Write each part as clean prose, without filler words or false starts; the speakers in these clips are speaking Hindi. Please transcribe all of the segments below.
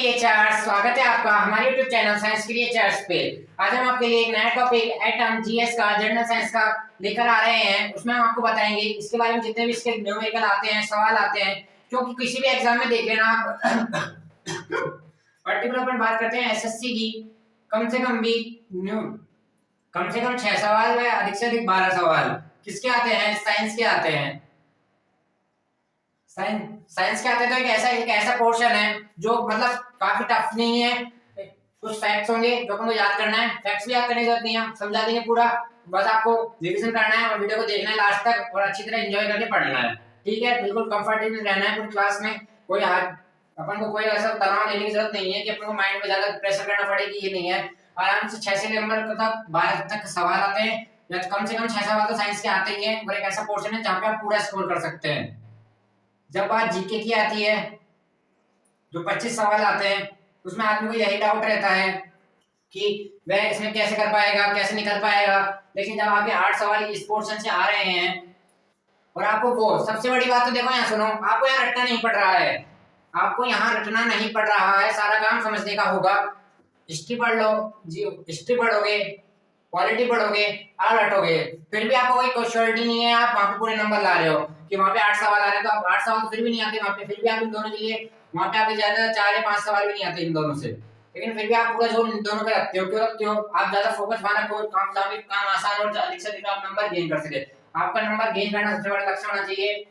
क्रिएचर्स, स्वागत है आपका हमारे YouTube चैनल साइंस क्रिएचर्स पे। आज हम आपके लिए एक नया टॉपिक एटम जीएस का जनरल साइंस का लेकर आ रहे हैं। उसमें हम आपको बताएंगे इसके बारे में जितने भी इसके न्यूमेरिकल आते हैं, सवाल आते हैं, क्योंकि किसी भी एग्जाम में देख लेना आप पर्टिकुलर अपन बात करते हैं एसएससी की, कम से कम 6 सवाल व अधिक से अधिक 12 सवाल किसके आते हैं? साइंस के आते हैं। साइंस के आते हैं तो एक ऐसा पोर्शन है जो मतलब काफी टफ नहीं है। कुछ फैक्ट्स होंगे जो आपको याद करना है, फैक्ट्स भी याद करने की जरूरत नहीं है, समझा देंगे पूरा, बस आपको रिवीजन करना है और वीडियो को देखना है लास्ट तक और अच्छी तरह एंजॉय करके पढ़ना है। ठीक है, बिल्कुल कंफर्टेबल रहना है पूरी क्लास में। कोई अपन को कोई ऐसा तनाव लेने की जरूरत नहीं है कि अपन को माइंड में ज्यादा प्रेशर करना पड़ेगी, ये नहीं है। आराम से 6 से नंबर तक 12 तक सवाल आते हैं, या कम से कम 6 सवाल तो साइंस के आते ही हैं और एक ऐसा पोर्शन है जहाँ पे आप पूरा स्कोर कर सकते हैं। जब बात जीके की आती है, जो 25 सवाल आते हैं, उसमें आदमी को यही डाउट रहता है कि वह इसमें कैसे कर पाएगा, कैसे नहीं कर पाएगा। लेकिन जब आपके 8 सवाल इस पोर्शन से आ रहे हैं और आपको वो सबसे बड़ी बात तो देखो, यहाँ सुनो, आपको यहाँ रटना नहीं पड़ रहा है, आपको यहाँ रटना नहीं पड़ रहा है, सारा काम समझने का होगा। हिस्ट्री पढ़ लो जी, हिस्ट्री पढ़ोगे, क्वालिटी पढ़ोगे, आप रटोगे, फिर भी आपको कोई क्वेश्चनिटी नहीं है, आप वहाँ पे पूरे नंबर ला रहे हो कि वहाँ पे 8 सवाल आ रहे हैं, तो आप 8 सवाल तो फिर भी नहीं आते वहाँ पे, फिर भी आप इन दोनों के लिए वहाँ पे आपके ज्यादा 4 या 5 सवाल भी नहीं आते इन दोनों से, लेकिन फिर भी आप पूरा जोर इन दोनों पे रखते हो। क्यों रखते हो? आप ज्यादा फोकस वहाँ रखो, काम आसान और अधिक से अधिक आप नंबर गेन कर सके। आपका नंबर गेन करना सबसे बड़ा लक्ष्य होना चाहिए।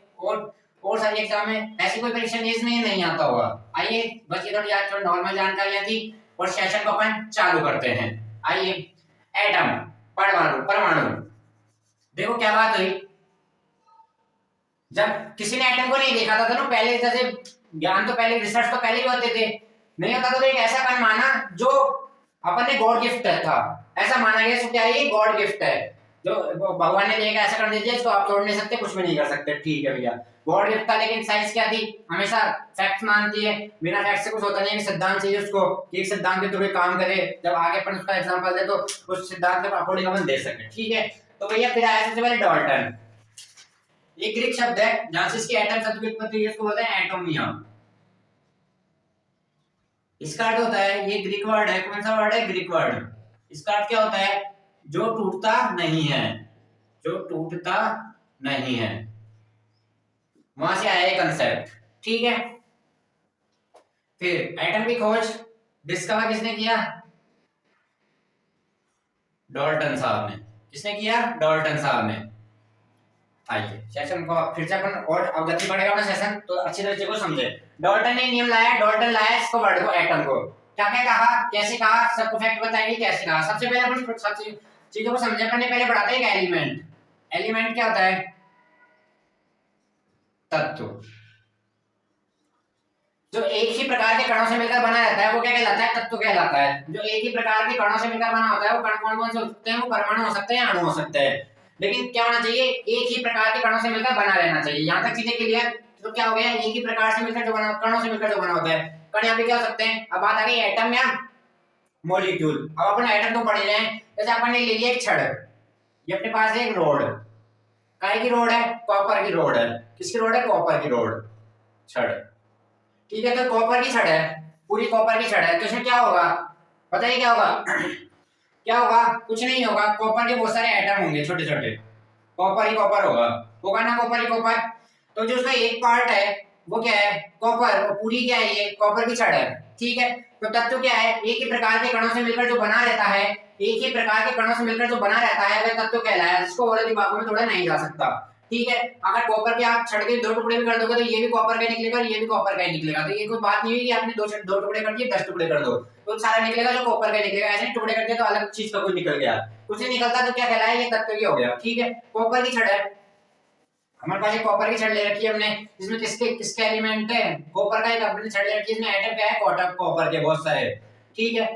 और सारी एग्जाम में ऐसी कोई परीक्षा नहीं आता होगा। आइए, बस ये थोड़ी आज नॉर्मल जानकारियां थी और सेशन को अपन चालू करते हैं। आइए, एटम, परमाणु। देखो क्या बात हुई, जब किसी ने एटम को नहीं देखा था ना, पहले जैसे ज्ञान तो पहले, रिसर्च तो पहले भी होते थे, नहीं होता तो एक ऐसा कण माना जो अपन ने गॉड गिफ्ट था, ऐसा माना गया। क्या है? ये गॉड गिफ्ट है जो भगवान ने दिया, ऐसा कर दीजिए, इसको आप तोड़ नहीं सकते, कुछ भी नहीं कर सकते। ठीक है भैया, गॉड गिफ्ट था। लेकिन साइंस क्या थी? हमेशा फैक्ट्स मानती है, बिना फैक्ट से कुछ होता नहीं है। सिद्धांत चाहिए उसको कि एक सिद्धांत के थ्रू काम करे, जब आगे अपन उसका एग्जांपल दे तो उस सिद्धांत के अकॉर्डिंग अपन दे सके। ठीक है, तो भैया फिर आया सबसे पहले डाल्टन। ये ग्रीक शब्द है जहां से इसकी एटम शब्द की उत्पत्ति हुई, इसको बोलते हैं एटोमिया। इसका अर्थ होता है, ये ग्रीक वर्ड है। कौन सा वर्ड है? Greek word. इसका अर्थ क्या होता है? जो टूटता नहीं है, जो टूटता नहीं है, वहां से आया ये कंसेप्ट। ठीक है, फिर एटम की खोज डिस्कवर किसने किया? डाल्टन साहब ने। किसने किया? डाल्टन साहब ने। आइए सेशन को फिर से अपन और अवगति बढ़ेगा अपना सेशन, तो अच्छी तरह से को समझे। डाल्टन ने नियम लाया, डाल्टन लाया इसको वर्ड को, एटम को। क्या क्या कहा, कैसे कहा, सबको फैक्ट बताएंगे कैसे कहा। सबसे पहले अपन सब चीजों को समझे करने पहले पढ़ाते हैं एलिमेंट। एलिमेंट क्या होता है? तत्व। जो एक ही प्रकार के कणों से मिलकर बना रहता है वो क्या कहलाता है? तत्व कहलाता है। जो एक ही प्रकार के कणों से मिलकर बना होता है वो कण कौन से हो सकते हैं? वो परमाणु हो सकते हैं, अणु हो सकते हैं। लेकिन क्या होना चाहिए? एक ही प्रकार के कणों से मिलकर बना रहना चाहिए। यहाँ तक चीजें क्लियर? तो क्या हो गया? एक ही प्रकार से मिलकर जो बना, कणों से मिलकर जो बना होता है। कण यहाँ पे क्या हो सकते हैं? अब बात आ गई एटम या मॉलिक्यूल। अब अपन एटम को पढ़ रहे हैं, जैसे अपन ने ले लिया एक छड़, ये अपने पास है एक रोड। काय की रोड है? कॉपर की रोड है। किसकी रोड है? कॉपर की रोड, छड़। ठीक है, तो कॉपर की छड़ है, पूरी कॉपर की छड़ है, तो इसमें क्या होगा? बताइए क्या होगा? क्या होगा? कुछ नहीं होगा। कॉपर के बहुत सारे एटम होंगे, छोटे छोटे, कॉपर ही कॉपर होगा ना, कॉपर ही कॉपर। तो जो उसका एक पार्ट है वो क्या है? कॉपर, और पूरी क्या है? ये कॉपर की छड़ है। ठीक है, तो तत्व क्या है? एक ही प्रकार के कणों से मिलकर जो बना रहता है, एक ही प्रकार के कणों से मिलकर जो बना रहता है वह तत्व कहलाया, जिसको और दिमागों में तोड़ा नहीं जा सकता। ठीक है, अगर कॉपर के आप छड़ के 2 टुकड़े भी कर दोगे तो ये भी कॉपर का निकलेगा और ये भी कॉपर का ही निकलेगा। तो ये कोई बात नहीं है कि आपने 2 टुकड़े कर दिए, 10 टुकड़े कर दो तो सारा निकलेगा जो कॉपर का निकलेगा। ऐसे टुकड़े करके तो अलग चीज का कुछ निकल गया, कुछ नहीं निकलता तो क्या कहलाया? ये तत्व ही हो गया। ठीक है, कॉपर की छड़ है, हमारे पास एक कॉपर की छड़ ले रखी है हमने, जिसमें किसके एलिमेंट है? कॉपर का एक अपनी छड़ ले रखी है, इसमें एटम क्या है? कॉपर के बहुत सारे। ठीक है,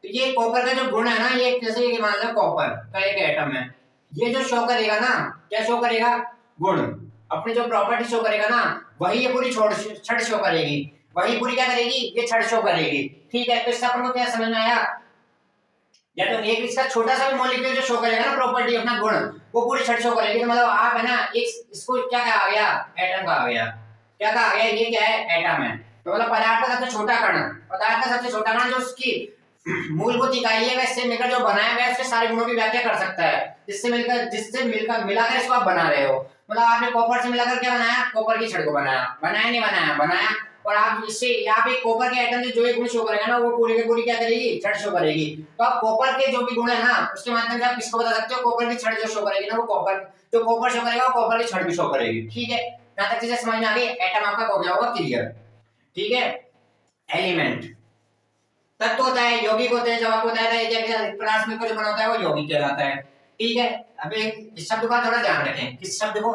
तो ये कॉपर का जो गुण है ना, ये जैसे ये मान लो कॉपर का एक एटम है, ये जो शो करेगा ना, क्या शो करेगा? गुण, अपनी जो प्रॉपर्टी शो करेगा ना, वही ये पूरी छड़ शो करेगी, वही पूरी क्या करेगी? ये छड़ शो करेगी। ठीक है, तो इससे अपन को क्या समझ में आया? या तो एक इसका छोटा सा भी मॉलिक्यूल जो शो करेगा ना प्रॉपर्टी, अपना गुण, वो पूरी छड़ शो करेगी। तो मतलब आप है ना, एक इसको क्या कहा गया? एटम कहा गया। क्या कहा गया? ये क्या है? एटम है। तो मतलब पदार्थ का सबसे छोटा कण, पदार्थ का सबसे छोटा कण जो उसकी मूलभूत इकाई है वैसे मिलकर जो बनाया गया उसके सारे गुणों की व्याख्या कर सकता है, जिससे मिलकर मिलाकर इसको आप बना रहे हो। मतलब आपने कॉपर से मिलाकर क्या बनाया, कॉपर की छड़ को बनाया, बनाया नहीं बनाया, बनाया। और आप इससे यहाँ पे कॉपर के एटम से जो भी गुण शो करेगा ना वो पूरी की पूरी क्या करेगी, छड़ शो करेगी। तो आप कॉपर के जो भी गुण है ना उसके माध्यम से आप किसको बता सकते हो, कॉपर की छड़ जो शो करेगी ना वो कॉपर, जो कॉपर शो करेगा वो कॉपर की छड़ भी शो करेगी। ठीक है, यहाँ तक चीजें समझ में आ गई, एटम आपका हो गया होगा क्लियर। ठीक है, एलिमेंट तत्व होता है, यौगिक होते हैं, जो आपको बताया था प्राथमिक को जो बनाता है वो यौगिक कहलाता है। ठीक है, अब इस शब्द का थोड़ा ध्यान रखें, किस शब्द को,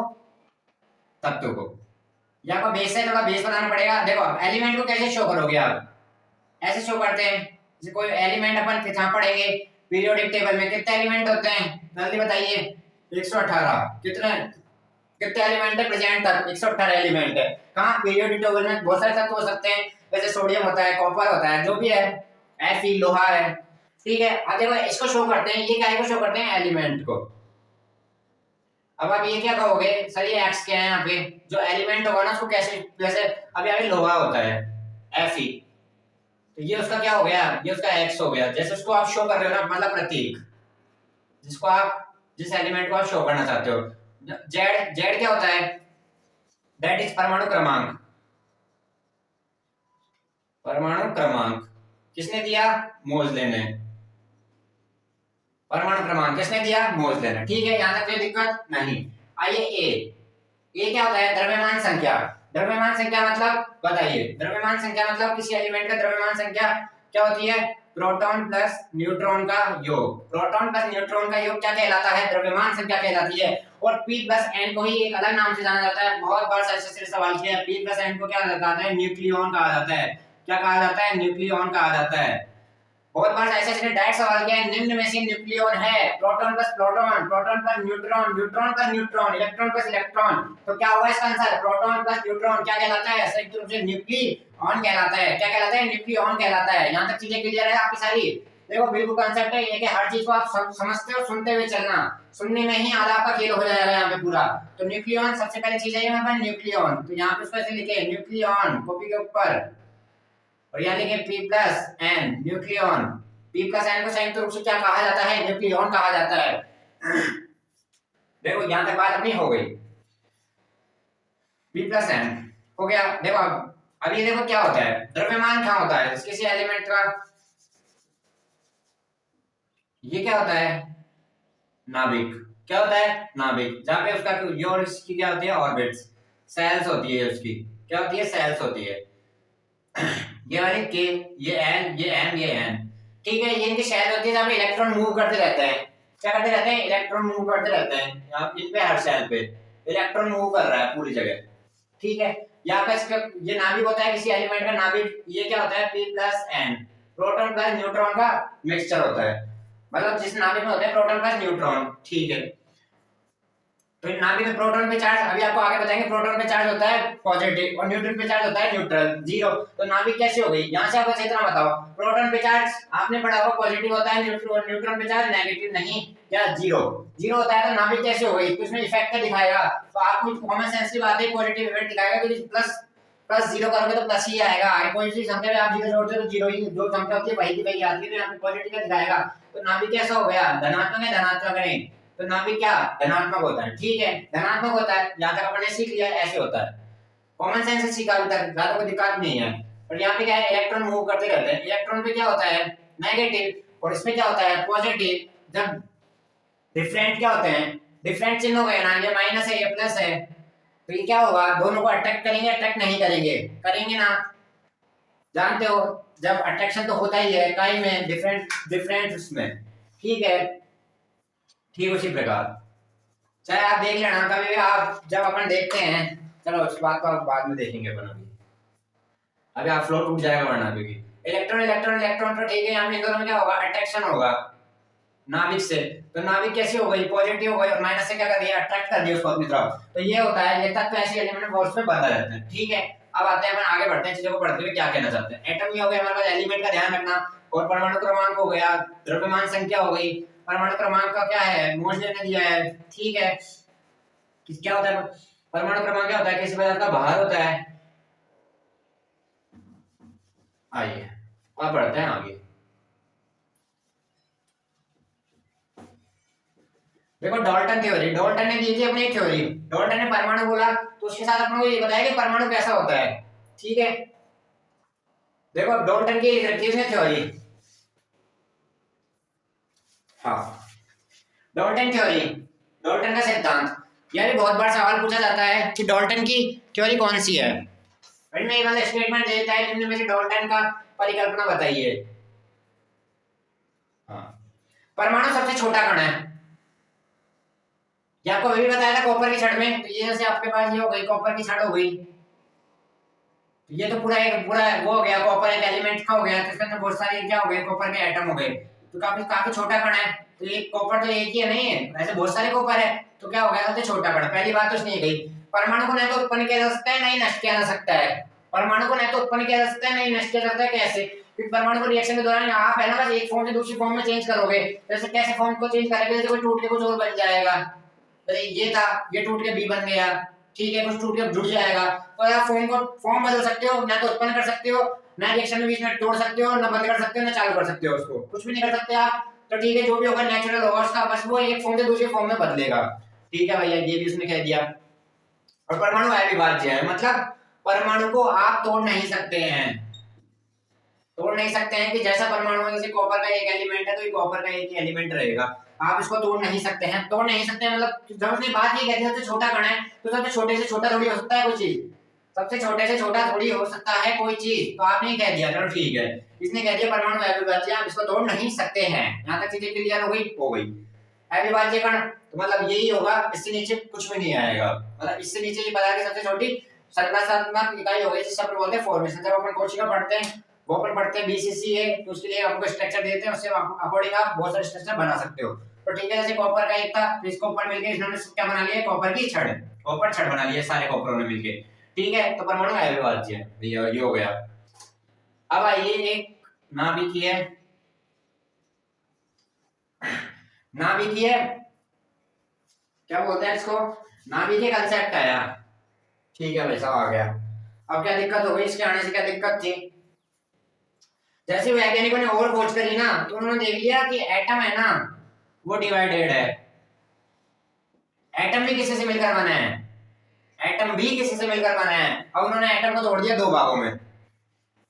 तत्व को। या आपको बेस है, थोड़ा बेस बनाना पड़ेगा। देखो एलिमेंट को कैसे शो करोगे आप, ऐसे शो करते हैं, जैसे कोई एलिमेंट अपन कितना पढ़ेंगे पीरियोडिक टेबल में, कितने एलिमेंट होते हैं जल्दी बताइए, 118। कितने कितने एलिमेंट है प्रेजेंट तक, 118 एलिमेंट है। कहां, पीरियोडिक टेबल में बहुत सारे तत्व हो सकते हैं, जैसे सोडियम होता है, कॉपर होता है, जो भी है, Fe लोहा है। ठीक है, अब देखो इसको शो करते हैं, ये क्या को शो करते हैं, एलिमेंट को। अब आप ये क्या कहोगे सर, ये एक्स क्या है यहाँ पे, जो एलिमेंट होगा ना उसको कैसे, जैसे अभी अभी लोहा होता है Fe, तो ये उसका क्या हो गया, ये उसका एक्स हो गया। जैसे उसको आप शो कर रहे हो ना, मतलब प्रतीक, जिसको आप जिस एलिमेंट को आप शो करना चाहते हो। जेड, जेड क्या होता है, दैट इज परमाणु क्रमांक, परमाणु क्रमांक किसने दिया, मोजले ने, परमाणु क्रमांक किसने दिया, मोजले ने। ठीक है, यहां तक कोई दिक्कत नहीं। आइए ए क्या होता है, द्रव्यमान संख्या। द्रव्यमान संख्या मतलब बताइए, द्रव्यमान संख्या मतलब किसी एलिमेंट का द्रव्यमान संख्या क्या होती है, प्रोटॉन प्लस न्यूट्रॉन का योग। प्रोटॉन प्लस न्यूट्रॉन का योग क्या कहलाता है, द्रव्यमान संख्या कहलाती है। और P प्लस N को ही एक अलग नाम से जाना जाता है, बहुत बार ऐसे सवाल किया है। P प्लस N को क्या कहता है, न्यूक्लियॉन कहा जाता है। क्या कहा जाता है, न्यूक्लियॉन कहा जाता है। बहुत बार ऐसे डायरेक्ट सवाल किया है, निम्न में से न्यूक्लियॉन है, proton plus proton, proton plus neutron, neutron plus neutron, electron plus electron. तो क्या होगा इसका आंसर, प्रोटॉन प्लस न्यूट्रॉन क्या कहलाता है, संयुक्त रूप से न्यूक्लियॉन कहलाता है। क्या कहलाता है, न्यूक्लियॉन कहलाता है। यहां तक चीजें क्लियर है आपकी सारी। देखो बिल्कुल कांसेप्ट है ये कि हर चीज को आप समझते हो, सुनते हुए चलना, सुनने में ही आधा आपका खेल हो जाएगा यहाँ पे पूरा। तो न्यूक्लियॉन सबसे पहले चीज है यहाँ पर, न्यूक्लियॉन। तो यहाँ पे उसको ऐसे लिखे न्यूक्लियॉन कॉपी के ऊपर, और यहाँ लिखे P plus N nucleon. P plus N को संयुक्त रूप से क्या कहा जाता है, न्यूक्लियॉन कहा जाता है। देखो यहां तक बात अपनी हो गई, P प्लस N हो गया। देखो अब ये देखो क्या होता है, द्रव्यमान क्या होता है किसी एलिमेंट का, ये क्या होता है, नाभिक। क्या होता है, नाभिक, जहां पे उसका और इसकी क्या होती है, ऑर्बिट्स, सेल्स होती है उसकी, क्या होती है, सेल्स होती है। ये वाली के, ये एन, ये एम, ये एन। ठीक है, ये इनकी शेल होती है जहां पे इलेक्ट्रॉन मूव करते रहते हैं। क्या करते रहते हैं, इलेक्ट्रॉन मूव करते रहते हैं। यहाँ इन पे हर शेल पे इलेक्ट्रॉन मूव कर रहा है पूरी जगह। ठीक है, यहाँ पे इसका ये नाभिक होता है किसी एलिमेंट का नाभिक। ये क्या होता है, P plus N, proton plus neutron का मिक्सचर होता है। मतलब जिस नाभिक में होते हैं प्रोटॉन प्लस न्यूट्रॉन। ठीक है, तो नाभिक में प्रोटॉन पे चार्ज, अभी आपको आगे बताएंगे, प्रोटॉन पे चार्ज होता है पॉजिटिव और न्यूट्रॉन पे चार्ज होता है न्यूट्रल, जीरो। तो नाभिक कैसे हो गई, यहां से आपको अच्छी तरह बताओ। प्रोटॉन पे चार्ज आपने पढ़ा होगा पॉजिटिव होता है, न्यूट्रॉन पे चार्ज नेगेटिव नहीं, क्या जीरो, जीरो होता है। तो नाभिक कैसे हो गई, तो इसमें इफेक्ट क्या दिखाएगा, तो आपको कॉमन सेंस की बात है, पॉजिटिव इफेक्ट दिखाएगा। क्योंकि प्लस प्लस जीरो करोगे तो प्लस ही आएगा। कोई सी संख्या में आप जीरो जोड़ते हो तो जीरो ही, जो संख्या होती है वही की वही आती है। तो यहाँ पे पॉजिटिव का दिखाएगा। तो नाभिक कैसा हो गया, धनात्मक है, धनात्मक नहीं, तो नाभिक क्या, धनात्मक होता है। ठीक है, धनात्मक होता है, जहां तक अपने सीख लिया ऐसे होता है, कॉमन सेंस से सीखा अभी तक, ज्यादा कोई दिक्कत नहीं है। और यहाँ पे क्या है, इलेक्ट्रॉन मूव करते रहते हैं। इलेक्ट्रॉन पे क्या होता है, नेगेटिव, और इसमें क्या होता है, पॉजिटिव। जब डिफरेंट क्या होते हैं, डिफरेंट चिन्ह हो गए ना, ये माइनस है, ये प्लस है, तो ये क्या होगा, दोनों को अट्रैक्ट करेंगे, अट्रैक्ट नहीं करेंगे, करेंगे ना, जानते हो। जब अट्रैक्शन तो होता ही है काई में, डिफरेंट डिफरेंट उसमें। ठीक है, ठीक उसी प्रकार चाहे आप देख लेना कभी भी, आप जब अपन देखते हैं, चलो उस बात को आप बाद में देखेंगे अपन। अभी आप फ्लो टूट जाएगा वरना, क्योंकि इलेक्ट्रॉन इलेक्ट्रॉन इलेक्ट्रॉन तो ठीक है, यहाँ इन दोनों में क्या होगा, अट्रैक्शन होगा नाभिक से। तो नाभिक कैसी हो गई, पॉजिटिव हो गई, और माइनस से क्या कर दिया, अट्रैक्ट कर दिया उसको अपनी तरफ। तो ये होता है, ये तत्व ऐसे एलिमेंट फोर्स में बदल रहते हैं। ठीक है, अब आते हैं अपन आगे बढ़ते हैं, चीजों को पढ़ते हुए क्या कहना चाहते हैं। एटम ये हो गया हमारे पास, एलिमेंट का ध्यान रखना, और परमाणु क्रमांक हो गया, द्रव्यमान संख्या हो गई, परमाणु क्रमांक का क्या है, मोजले ने दिया है। ठीक है, क्या होता है परमाणु क्रमांक, क्या होता है, किसी पदार्थ का भार होता है, आइए अब बढ़ते हैं आगे। देखो डाल्टन थ्योरी, डाल्टन ने दी थी अपनी थ्योरी। डाल्टन ने परमाणु बोला तो उसके साथ अपन को ये बताया कि परमाणु कैसा होता है। ठीक है, देखो डाल्टन की लिख रखी है उसने थ्योरी। हाँ, डाल्टन थ्योरी, डाल्टन का सिद्धांत। यह भी बहुत बार सवाल पूछा जाता है कि डाल्टन की थ्योरी कौन सी है। इनमें एक वाला स्टेटमेंट देता है इनमें में से डाल्टन का परिकल्पना बताइए। हाँ, परमाणु सबसे छोटा कण है। ये आपको अभी बताया था कॉपर की छड़ में, तो ये जैसे आपके पास ये हो गई कॉपर की छड़ हो गई, तो ये तो पूरा एक पूरा वो हो गया, कॉपर एक एलिमेंट का हो गया, तो इसके अंदर बहुत सारे क्या हो गए, कॉपर के एटम हो गए, तो काफी काफी छोटा कण है। तो ये कॉपर तो एक ही है नहीं है, ऐसे बहुत सारे कॉपर है, तो क्या हो गया सबसे छोटा कण। पहली बात तो उसने कही परमाणु को न तो उत्पन्न किया जा सकता है, नहीं नष्ट किया जा सकता है। परमाणु को न तो उत्पन्न किया जा सकता है, नहीं नष्ट किया जा सकता है। कैसे? क्योंकि परमाणु को रिएक्शन के दौरान आप है ना बस एक फॉर्म से दूसरी फॉर्म में चेंज करोगे। जैसे कैसे फॉर्म को चेंज करेंगे, जैसे कोई टूट के कुछ और बन जाएगा, ये था ये टूट के बी बन गया, ठीक है, कुछ टूट के जुड़ जाएगा। तो आप फॉर्म बदल सकते हो, ना तो उत्पन्न कर सकते हो, ना रिएक्शन में बीच में तोड़ सकते हो, ना बंद कर सकते हो, ना चालू कर सकते हो, उसको कुछ भी नहीं कर सकते आप। तो ठीक है, जो भी होगा नेचुरल होगा उसका, बस वो एक फॉर्म से दूसरे फॉर्म में बदलेगा। ठीक है भैया, ये भी उसने कह दिया। और परमाणु अविभाज्य है, मतलब परमाणु को आप तोड़ नहीं सकते हैं। तोड़ नहीं सकते हैं कि जैसा परमाणु है, जैसे कॉपर का एक एलिमेंट है तो ये कॉपर का एक ही एलिमेंट रहेगा, आप इसको तोड़ नहीं सकते हैं। तोड़ नहीं सकते हैं मतलब जब उसने बात ये कहती है सबसे छोटा कण है, तो सबसे छोटे से छोटा थोड़ी हो सकता है कोई चीज, सबसे छोटे से छोटा थोड़ी हो सकता है कोई चीज। तो आपने कह दिया, चलो ठीक है, इसने कह दिया परमाणु अविभाज्य, आप इसको तोड़ नहीं सकते हैं। यहाँ तक चीजें क्लियर हो गई? हो गई। अविभाज्य कण तो मतलब यही होगा, इससे नीचे कुछ भी नहीं आएगा, मतलब इससे नीचे ये पदार्थ की सबसे छोटी संरचनात्मक इकाई हो गई, जिसे अपन बोलते हैं फॉर्मेशन। जब अपन कोशिका पढ़ते हैं, वो अपन पढ़ते हैं बीसीसी है, तो उसके लिए आपको स्ट्रक्चर देते हैं, उससे अकॉर्डिंग आप बहुत सारे स्ट्रक्चर बना सकते हो। तो ठीक है, जैसे कॉपर का एक था, तो इसको ऊपर मिलके इन्होंने क्या बना लिया, कॉपर की छड़, कॉपर छड़ बना लिया सारे कॉपरों ने मिलके। ठीक है, तो परमाणु अविभाज्य है, ये हो गया। अब आइए एक नाभिकीय, नाभिकीय क्या बोलते हैं इसको, नाभिकीय कंसेप्ट आया। ठीक है भाई साहब, आ गया। अब क्या दिक्कत हो गई इसके आने से, क्या दिक्कत थी? जैसे वैज्ञानिकों ने और खोज करी ना, तो उन्होंने देख लिया कि एटम है ना वो डिवाइडेड है। एटम भी किसी से मिलकर बना है, एटम भी किसी से मिलकर बना है। अब उन्होंने एटम को तोड़ दिया दो भागों में,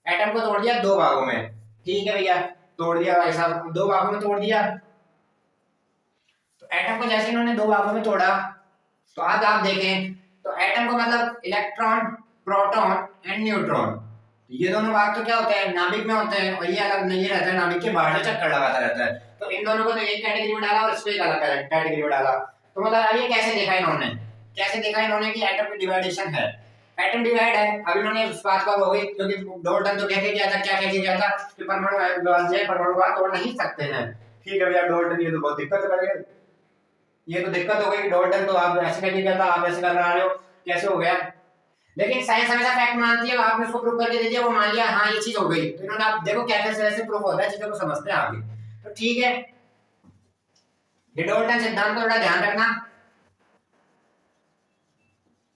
एटम को तोड़ दिया दो भागों में। ठीक है भैया, तोड़ दिया भाई साहब, दो भागों में तोड़ दिया। तो एटम को जैसे इन्होंने दो भागों में तोड़ा, तो आज आप देखें तो एटम को मतलब इलेक्ट्रॉन, प्रोटॉन एंड न्यूट्रॉन, ये दोनों भाग तो क्या होते हैं, नाभिक में होते हैं, और ये अलग नहीं रहता है, नाभिक के बाहर से चक्कर लगाता रहता है। तो इन दोनों को तो एक कैटेगरी में डाला और इसको एक अलग कैटेगरी में डाला। तो मतलब ये कैसे देखा इन्होंने, कैसे देखा इन्होंने कि एटम की डिवाइडेशन है, एटम डिवाइड है। अब इन्होंने उस बात को हो गई, क्योंकि डाल्टन तो कह के गया था, क्या कह के गया था कि परमाणु अविभाज्य है, परमाणु को तोड़ नहीं सकते हैं। ठीक है भैया, डाल्टन ये तो बहुत दिक्कत कर गया, ये तो दिक्कत हो गई। डाल्टन तो आप ऐसे कह के गया था, आप ऐसे कर रहे हो, कैसे हो गया? लेकिन साइंस हमेशा फैक्ट मानती है, आपने उसको प्रूव करके दे दिया, वो मान लिया हाँ ये चीज हो गई। तो इन्होंने, आप देखो क्या कैसे ऐसे प्रूफ होता है, चीजों को समझते हैं आगे। तो ठीक है, ये डाल्टन सिद्धांत को थोड़ा ध्यान रखना।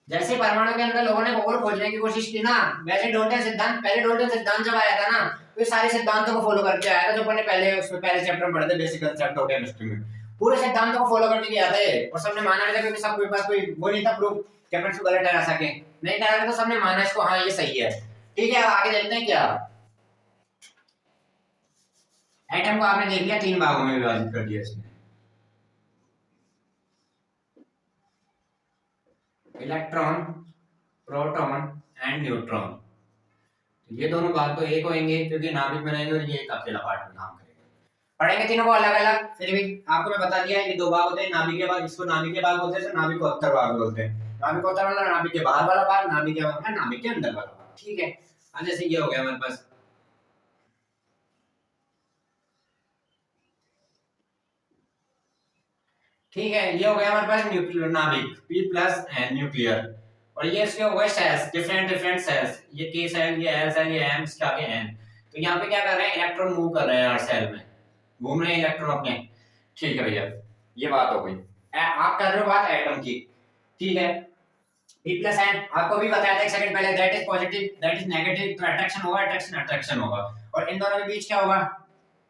जैसे परमाणु के अंदर लोगों ने और खोजने की कोशिश की ना, वैसे डाल्टन सिद्धांत, पहले डाल्टन सिद्धांत जब आया था ना, तो सारे सिद्धांतों को फॉलो करके आया था, जो अपने पहले उसमें पहले चैप्टर में पढ़े थे, बेसिक कांसेप्ट ऑफ केमिस्ट्री में, पूरे सिद्धांतों को फॉलो करके गया था। और सबने माना भी था, क्योंकि सबके पास कोई वो नहीं था प्रूफ कि अपन इसको गलत ठहरा सके, नहीं ठहरा, तो सबने माना इसको, हाँ ये सही है। ठीक है, आगे देखते हैं क्या। एटम को आपने देख लिया, तीन भागों में विभाजित कर दिया इसने, इलेक्ट्रॉन, प्रोटॉन एंड न्यूट्रॉन। ये दोनों भाग तो एक होंगे क्योंकि नाभिक में रहेंगे, और ये एक अकेला पार्ट में काम करेगा। पढ़ेंगे तीनों को अलग अलग, फिर भी आपको मैं बता दिया है कि दो भाग होते हैं नाभिक के भाग, इसको नाभिक के भाग बोलते हैं, नाभिक को उत्तर भाग बोलते हैं। नाभिक को उत्तर मतलब नाभिक के बाहर वाला भाग, नाभिक के भाग है नाभिक के अंदर वाला भाग। ठीक है, अब जैसे ये हो गया हमारे पास, ठीक है, ये हो गया हमारे पास न्यूक्लियर नाभिक, P प्लस एन न्यूक्लियर, और ये इसके हो गए सेल्स, डिफरेंट डिफरेंट सेल्स, ये K सेल, ये L सेल, ये M, इसके आगे N। तो यहाँ पे क्या कर रहे हैं, इलेक्ट्रॉन मूव कर रहे हैं हर सेल में, घूम रहे हैं इलेक्ट्रॉन अपने। ठीक है भैया, ये बात हो गई। आप कर रहे हो बात एटम की, ठीक है। P प्लस एन आपको भी बताया था एक सेकंड पहले, that is positive that is negative, तो अट्रैक्शन होगा, अट्रैक्शन अट्रैक्शन होगा, और इन दोनों के बीच क्या होगा,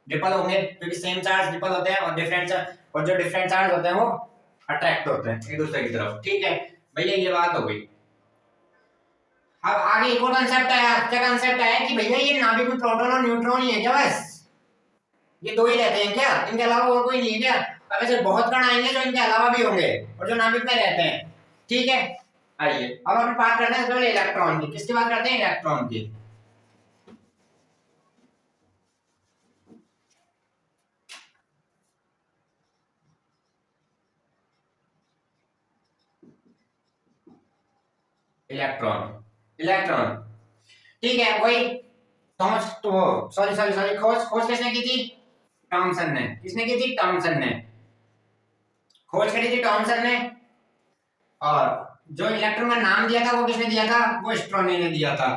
रिपल होंगे, क्योंकि सेम चार्ज रिपल होते हैं और डिफरेंट और जो डिफरेंट चार्ज होते हैं वो अट्रैक्ट होते हैं एक दूसरे की तरफ। ठीक है भैया, ये बात हो गई। अब आगे एक और कांसेप्ट आया, क्या कांसेप्ट आया कि भैया ये नाभिक में प्रोटॉन और न्यूट्रॉन ही है क्या, बस ये दो ही रहते हैं क्या, इनके अलावा और कोई नहीं है क्या? अब ऐसे बहुत कण आएंगे जो इनके अलावा भी होंगे और जो नाभिक में रहते हैं। ठीक है, आइए अब हम बात करते हैं पहले इलेक्ट्रॉन की। किसकी बात करते हैं? इलेक्ट्रॉन की। इलेक्ट्रॉन, इलेक्ट्रॉन, ठीक है वही थॉमस, तो सॉरी सॉरी सॉरी, खोज खोज किसने की थी? टॉमसन ने। किसने की थी? टॉमसन ने। खोज करी थी टॉमसन ने, और जो इलेक्ट्रॉन का नाम दिया था वो किसने दिया था? वो स्ट्रोनी ने दिया था।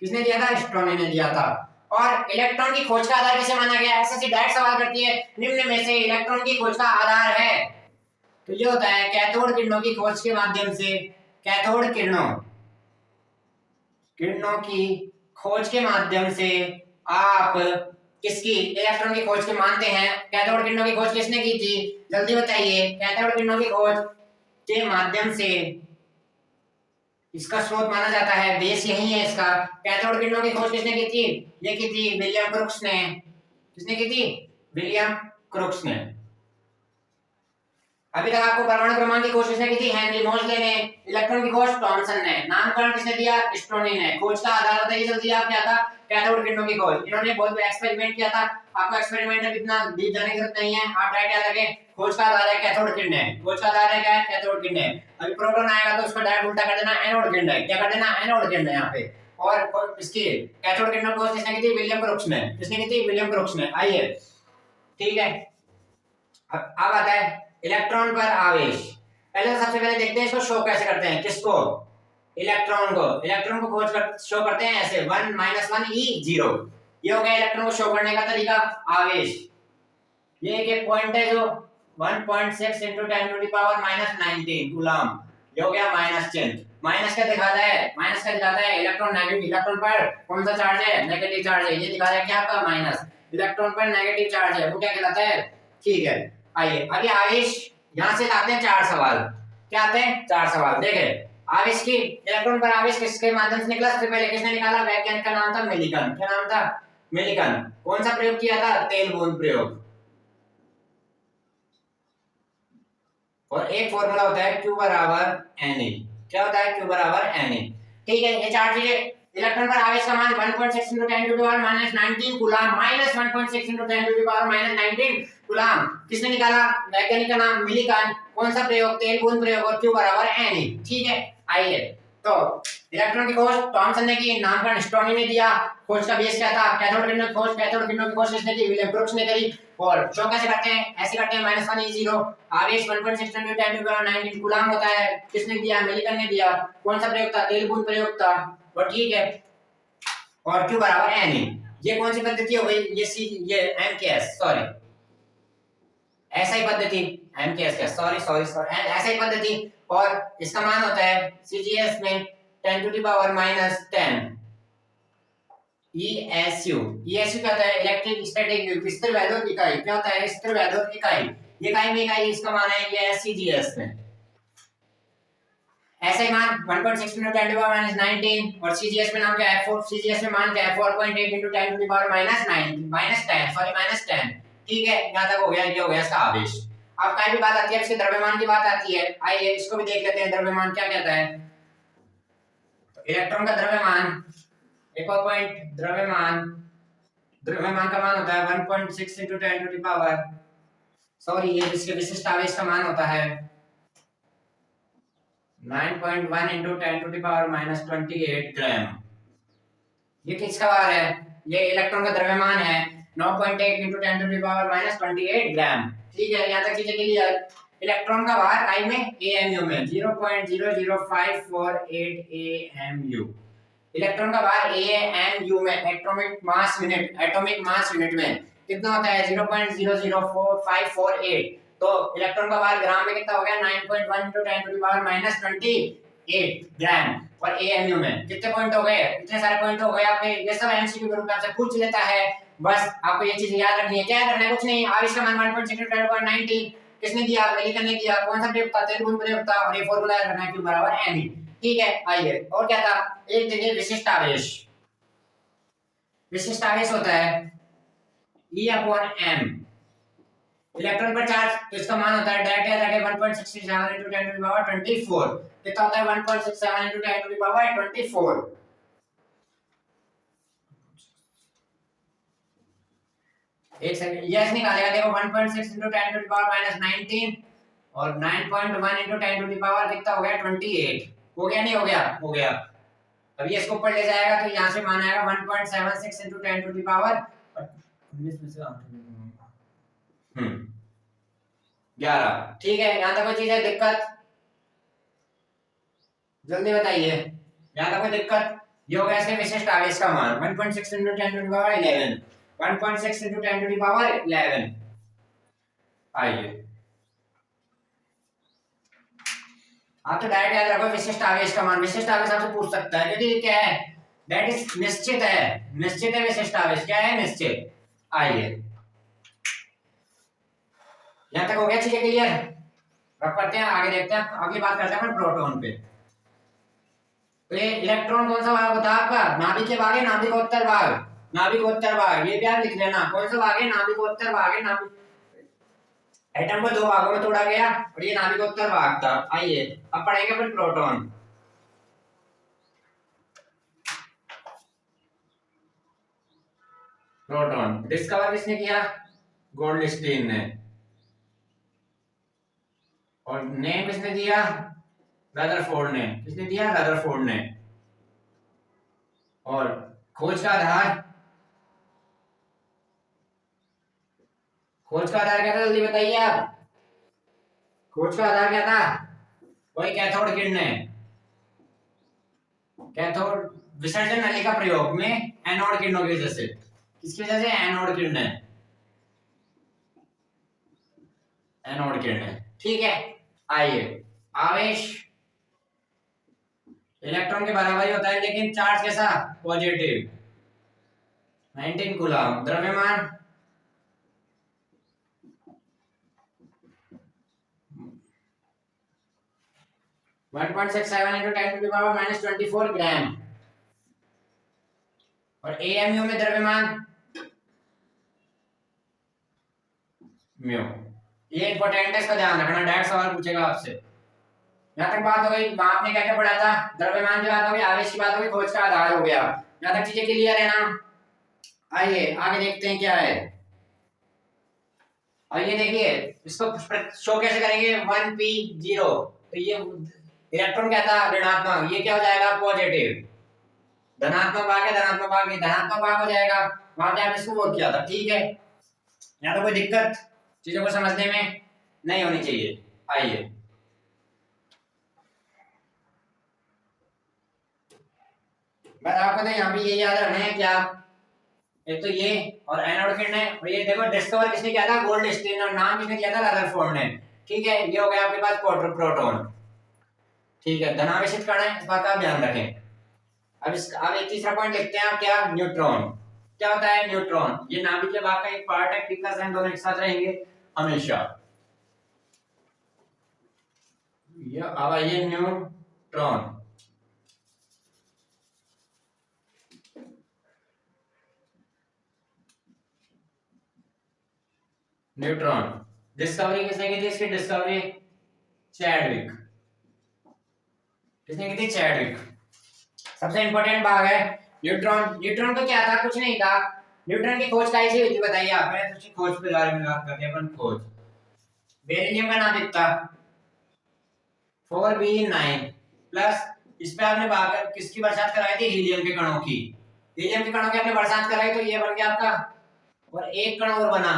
किसने दिया था? स्ट्रोनी ने दिया था। और इलेक्ट्रॉन की खोज का आधार किसे माना गया? एसएससी डायरेक्ट सवाल करती है, निम्न में से इलेक्ट्रॉन की खोज का आधार है, तो ये होता है कैथोड किरणों की खोज के माध्यम से, कैथोड किरणों किरणों की खोज के माध्यम से आप किसकी? इलेक्ट्रॉन की खोज के मानते हैं। कैथोड किरणों की खोज किसने की थी? जल्दी बताइए। कैथोड किरणों की खोज के माध्यम से, इसका स्रोत माना जाता है, बेस यही है इसका। कैथोड किरणों की खोज किसने की थी? ये की थी विलियम क्रुक्स ने। किसने की थी? विलियम क्रुक्स ने। अभी तक आपको परमाणु क्रमांक की खोज किसने की थी? हेनरी मोजले ने। इलेक्ट्रॉन की खोज टॉमसन ने। नामकरण किसने दिया? स्ट्रोनी ने। खोज का आधार बताइए जल्दी, आप क्या था? कैथोड किरणों की खोज। इन्होंने बहुत एक्सपेरिमेंट किया था, आपको एक्सपेरिमेंट में इतना डीप जाने की जरूरत नहीं है, आप डायरेक्ट याद रखें खोज का आधार है कैथोड किरणें। खोज का आधार है क्या है? कैथोड किरणें। अभी प्रोटॉन आएगा तो उसको डायरेक्ट उल्टा कर देना, एनोड किरणें। क्या कर देना? एनोड किरणें यहाँ पे। और इसकी कैथोड किरणों की खोज किसने की थी? विलियम क्रुक्स ने। किसने की थी? विलियम क्रुक्स ने। आइए ठीक है, अब आता है इलेक्ट्रॉन पर आवेश। पहले तो सबसे पहले देखते हैं इसको शो कैसे करते हैं। किसको? इलेक्ट्रॉन को। इलेक्ट्रॉन को खोज कर शो करते हैं ऐसे 1 -1 E 0। ये हो गया इलेक्ट्रॉन को शो करने का तरीका। आवेश, ये एक पॉइंट है जो 1.6 × 10⁻⁻19 कूलम, ये हो गया माइनस चिन्ह। माइनस क्या दिखाता है? माइनस क्या दिखाता है? Electron negative. इलेक्ट्रॉन पर कौन सा चार्ज है? नेगेटिव चार्ज है, ये दिखा रहा है क्या आपका? माइनस। इलेक्ट्रॉन पर नेगेटिव चार्ज है, वो क्या कहलाता है? ठीक है, आइए आगे आवेश। यहां से आते हैं चार सवाल। क्या आते हैं? चार सवाल। देखे आवेश की, इलेक्ट्रॉन पर आवेश किसके माध्यम से निकला? सबसे पहले किसने निकाला? वैज्ञानिक का नाम था मिलिकन। क्या नाम था? मिलिकन। कौन सा प्रयोग किया था? तेल बूंद प्रयोग। और एक फॉर्मूला होता है Q = Na। क्या होता है? Q = Na। ठीक है, ये चार चीजें। इलेक्ट्रॉन पर आवेश का मान 1.6 × 10⁻⁻19 कूलम, -1.6 × 10⁻⁻19 कूलम। किसने निकाला? वैज्ञानिक का नाम मिलिकन। कौन सा प्रयोग? तेल बूंद प्रयोग। और Q = Na। ठीक है, आइए तो इलेक्ट्रॉन की खोज थॉमसन ने की, नामकरण स्ट्रोनी ने दिया। खोज का बेस क्या था? कैथोड किरणों की खोज। कैथोड किरणों की खोज किसने की? विलियम क्रुक्स ने करी। और शो कैसे करते हैं? ऐसे करते हैं -1 E 0। आवेश 1.6 × 10⁻⁹ कूलम होता है। किसने दिया? मिलिकन ने दिया। कौन सा प्रयोग था? तेल बूंद प्रयोग था। और ठीक है, और Q = Na। ये कौन सी पद्धति हो गई? ये MKS, सॉरी SI पद्धति। MKS क्या, सॉरी सॉरी सॉरी, SI पद्धति। और इसका मान होता है CGS में 10⁻⁻10 ESU। ESU क्या होता है? इलेक्ट्रिक स्टैटिक स्थिर वैद्युत इकाई। क्या होता है? स्थिर वैद्युत इकाई। इकाई में इकाई इसका मान है ये CGS में। ऐसा ही मान 1.6 × 10⁻⁻19 और CGS में नाम क्या है? 4। CGS में मान क्या है? 4.8 × 10⁻⁻9 -10। ठीक है, यहां तक हो गया। ये हो गया इसका आवेश। अब कहीं भी बात आती है इसके द्रव्यमान की बात आती है। आइए इसको भी देख लेते हैं, द्रव्यमान क्या कहता है। तो इलेक्ट्रॉन का द्रव्यमान, एक और पॉइंट, द्रव्यमान। द्रव्यमान का मान होता है 1.6 × 10⁻, सॉरी ये इसके विशिष्ट आवेश का मान होता है 9.1 × 10⁻⁻28 ग्राम। ये किसका भार है? ये इलेक्ट्रॉन का द्रव्यमान है 9.8 × 10⁻⁻28 ग्राम। ठीक है, यहाँ तक चीजें क्लियर। इलेक्ट्रॉन का भार काई में? AMU में 0.00548 AMU। इलेक्ट्रॉन का भार AMU में, एटॉमिक मास यूनिट में कितना होता है? 0.00548। तो इलेक्ट्रॉन का भार ग्राम में कितना हो गया? 9.1 × 10⁻⁻20 8 ग्राम। और एएमयू में कितने पॉइंट हो गए? इतने सारे पॉइंट हो गए आपके। ये सब एमसीक्यू के रूप में आपसे पूछ लेता है। बस आपको ये चीज याद रखनी है। क्या करना है? कुछ नहीं। आर इसका मान 1.6 किसने दिया? मेलिकन ने दिया। कौन सा प्रयोग था? तेलुगु प्रयोग था। और ये फार्मूला याद रखना है, Q बराबर m। ठीक है, आइए और क्या था? एक देखिए विशिष्ट आवेश। विशिष्ट आवेश होता है E/m। इलेक्ट्रॉन पर चार्ज, तो इसका मान होता है डायरेक्ट याद रखें 1.67 × 10 to the power 24। कितना होता है? 1.67 × 10 to the power 24। एक सेकंड, यस निकालेगा। देखो 1.6 × 10 to the power -19 और 9.1 × 10 to the power कितना हो गया? 28। हो गया नहीं हो गया? हो गया। अब ये इसको ऊपर ले जाएगा तो यहाँ से मान आएगा 1.76 × 10 to the power 19 में से 11। ठीक है, यहाँ तक कोई चीज है दिक्कत? जल्दी बताइए, यहाँ तक कोई दिक्कत? ये हो गया इसके विशिष्ट आवेश का मान 1.6 × 10 to the power 11। 1.6 × 10 to the power 11। आइए आप तो डायरेक्ट याद रखो विशिष्ट आवेश का मान। विशिष्ट आवेश आपसे पूछ सकता है क्योंकि क्या है? दैट इज निश्चित है। निश्चित है विशिष्ट आवेश। क्या है? निश्चित। आइए यहां तक हो गया? चीजें क्लियर? रख करते हैं, आगे देखते हैं। अगली बात करते हैं प्रोटॉन पे। तो ये इलेक्ट्रॉन कौन सा भाग होता है आपका? नाभिकीय भाग है, नाभिकोत्तर भाग। नाभिकोत्तर भाग ये भी आप लिख लेना। कौन सा भाग है? नाभिकोत्तर भाग है। नाभिक एटम को दो भागों में तोड़ा गया और ये नाभिकोत्तर भाग था। आइए अब पढ़ेंगे फिर प्रोटॉन। प्रोटॉन डिस्कवर किसने किया? गोल्डस्टीन ने। और नेम किसने दिया? रदरफोर्ड ने। किसने दिया? रदरफोर्ड ने। और खोज का आधार? खोज का आधार क्या था? जल्दी बताइए आप। खोज का आधार क्या था? वही कैथोड किरणें। कैथोड विसर्जन नली का प्रयोग में एनोड किरणों की वजह से। किसकी वजह से? एनोड किरणें। एनोड किरणें। ठीक है, आइए आवेश इलेक्ट्रॉन के बराबर ही होता है लेकिन चार्ज कैसा? पॉजिटिव। 19 कूलम। द्रव्यमान 1.67 × 10 to the power -24 ग्राम। और एएमयू में द्रव्यमान म्यू। ये इंपॉर्टेंट है, इसका ध्यान रखना। डायरेक्ट सवाल पूछेगा आपसे। यहाँ तक बात हो गई। आपने क्या क्या पढ़ा था? द्रव्यमान की बात हो गई, आवेश की बात हो गई, खोज का आधार हो गया। यहाँ तक चीजें क्लियर है ना? आइए आगे देखते हैं क्या है। आइए देखिए इसको शो कैसे करेंगे। 1p0। तो ये इलेक्ट्रॉन क्या था? ऋणात्मक। ये क्या हो जाएगा? पॉजिटिव। धनात्मक भाग है, धनात्मक भाग, ये धनात्मक भाग हो जाएगा। वहां पे आपने इसको वो किया था। ठीक है, यहाँ तो कोई दिक्कत चीजों को समझने में नहीं होनी चाहिए। आइए बस आपको तो यहाँ पे ये याद रखना है क्या? एक तो ये और एनोड किरणें। और ये देखो डिस्कवर किसने किया था? गोल्डस्टीन। और नाम किसने दिया था? रदरफोर्ड ने। ठीक है, ये हो गया आपके पास प्रोटॉन। ठीक है, धनावेशित कण है, इस बात का ध्यान रखें। अब एक तीसरा पॉइंट लिखते हैं आप। क्या? न्यूट्रॉन। क्या होता है न्यूट्रॉन? ये नाभिकीय भाग का एक पार्ट है। ठीक है, दोनों एक साथ रहेंगे हमेशा। ये न्यूट्रॉन। न्यूट्रॉन डिस्कवरी किसने की थी? इसकी डिस्कवरी चैडविक। किसने की थी? चैडविक। सबसे इंपॉर्टेंट भाग है न्यूट्रॉन। न्यूट्रॉन का क्या था? कुछ नहीं था। न्यूट्रॉन की खोज कैसे हुई थी बताइए आप। पहले तो उसकी खोज के बारे में बात करते हैं अपन। खोज बेरिलियम का नाभिक था 4b9 प्लस। इस पे आपने बात किसकी बरसात कराई थी? हीलियम के कणों की। हीलियम के कणों की आपने बरसात कराई तो ये बन गया आपका। और एक कण और बना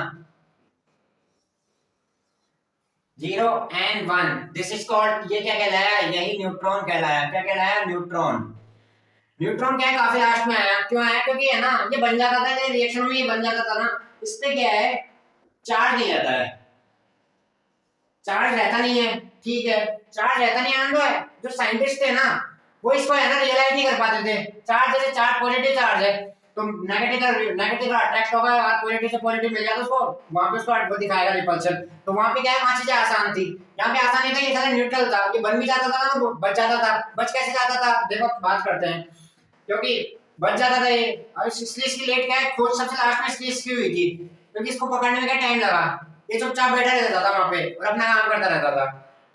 0n1। दिस इज कॉल्ड, ये क्या कहलाया? यही न्यूट्रॉन कहलाया। क्या कहलाया? न्यूट्रॉन। न्यूट्रॉन क्या है? काफी लास्ट में आया। क्यों आया? क्योंकि है ना ये बन जाता था, ये रिएक्शन में ये बन जाता था ना। इस पे क्या है? चार्ज नहीं जाता है। चार्ज रहता नहीं है, ठीक है, चार्ज रहता नहीं है, जो साइंटिस्ट थे ना वो इसको है ना रियलाइज नहीं कर पाते थे। चार्ज जैसे चार्ज पॉजिटिव चार्ज है तो नेगेटिव का अट्रैक्ट होगा और पॉजिटिव से पॉजिटिव मिल जाएगा उसको, वहां पे उसको वो दिखाएगा रिपल्शन। तो वहां पे क्या है, वहां चीजें आसान थी, यहाँ पे आसान नहीं था, ये सारा न्यूट्रल था, ये बन भी जाता था ना तो बच जाता था। बच कैसे जाता था देखो बात करते हैं, क्योंकि बच जाता था ये। अब इसलिए इसकी लेट क्या है, खोज सबसे लास्ट में इसलिए इसकी हुई थी क्योंकि इसको पकड़ने में क्या टाइम लगा, ये चुपचाप बैठा रहता था वहां पे और अपना काम करता रहता था,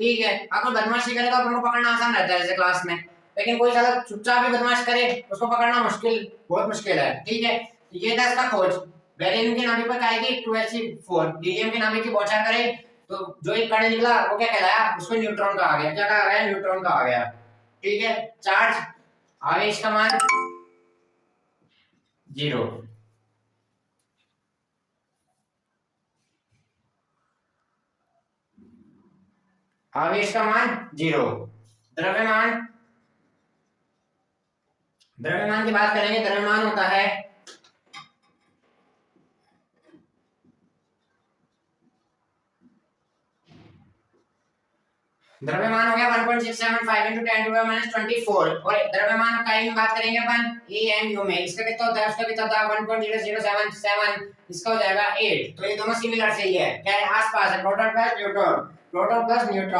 ठीक है। अगर बदमाशी करे तो अपन को पकड़ना आसान रहता है जैसे क्लास में, लेकिन कोई साला चुपचाप भी बदमाश करे उसको पकड़ना मुश्किल, बहुत मुश्किल है, ठीक है। ये था इसका खोज। बेरिलियम की नाभिक पर क्या आएगी 2He4, हीलियम की नाभिक की बौछार करे तो जो एक कण निकला वो क्या कहलाया, उसको न्यूट्रॉन कहा गया। क्या कहा गया, न्यूट्रॉन कहा गया, ठीक है। चार्ज आवेश का मान 0, आवेश का मान 0। द्रव्यमान, द्रव्यमान की बात करेंगे, द्रव्यमान होता है द्रव्यमान हो गया 1.675 into 10⁻⁻24। और द्रव्यमान का में बात करेंगे अपन AMU में, इसका कितना होता है, उसका कितना होता है 1.0077, इसका हो जाएगा 8। तो ये दोनों सिमिलर से ही है, क्या है आसपास है, proton plus neutron, proton plus neutron.